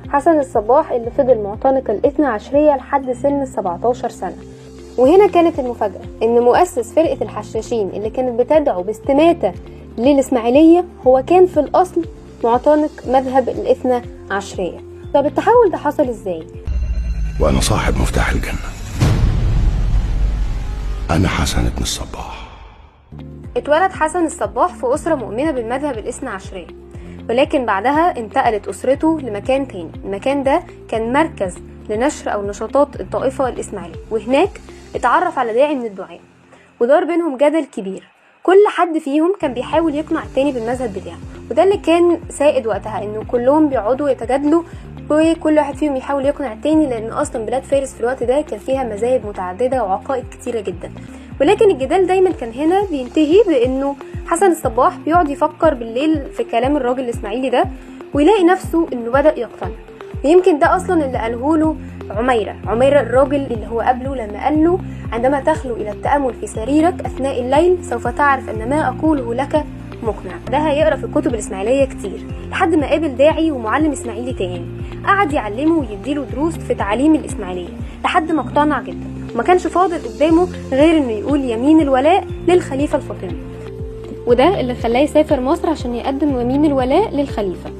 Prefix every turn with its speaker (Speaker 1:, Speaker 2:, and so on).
Speaker 1: حسن الصباح اللي فضل معتنق الاثنى عشرية لحد سن 17 سنة. وهنا كانت المفاجأة ان مؤسس فرقة الحشاشين اللي كانت بتدعو باستماتة للإسماعيلية هو كان في الأصل معتنق مذهب الاثنى عشرية. طب التحول ده حصل ازاي؟
Speaker 2: وأنا صاحب مفتاح الجنة، أنا حسن بن الصباح.
Speaker 1: اتولد حسن الصباح في أسرة مؤمنة بالمذهب الاثنى عشرية، ولكن بعدها انتقلت أسرته لمكان تاني. المكان ده كان مركز لنشر أو نشاطات الطائفة الإسماعيلية، وهناك اتعرف على داعي من الدعاة ودار بينهم جدل كبير. كل حد فيهم كان بيحاول يقنع التاني بالمذهب بتاعه، وده اللي كان سائد وقتها، انه كلهم بيقعدوا يتجادلوا وكل واحد فيهم يحاول يقنع التاني، لان اصلا بلاد فارس في الوقت ده كان فيها مذاهب متعدده وعقائد كتيره جدا. ولكن الجدال دايما كان هنا بينتهي بانه حسن الصباح بيقعد يفكر بالليل في كلام الراجل الاسماعيلي ده، ويلاقي نفسه انه بدأ يقتنع. ويمكن ده اصلا اللي قاله له عميرة الراجل اللي هو قبله، لما قال له: عندما تخلو الى التأمل في سريرك اثناء الليل سوف تعرف ان ما اقوله لك مقنع. ده هيقرا في الكتب الاسماعيليه كتير لحد ما قابل داعي ومعلم اسماعيلي تاني، قعد يعلمه ويديله دروس في تعاليم الاسماعيليه لحد ما اقتنع جدا، وما كانش فاضل قدامه غير انه يقول يمين الولاء للخليفه الفاطمي. وده اللي خلاه يسافر مصر عشان يقدم يمين الولاء للخليفه.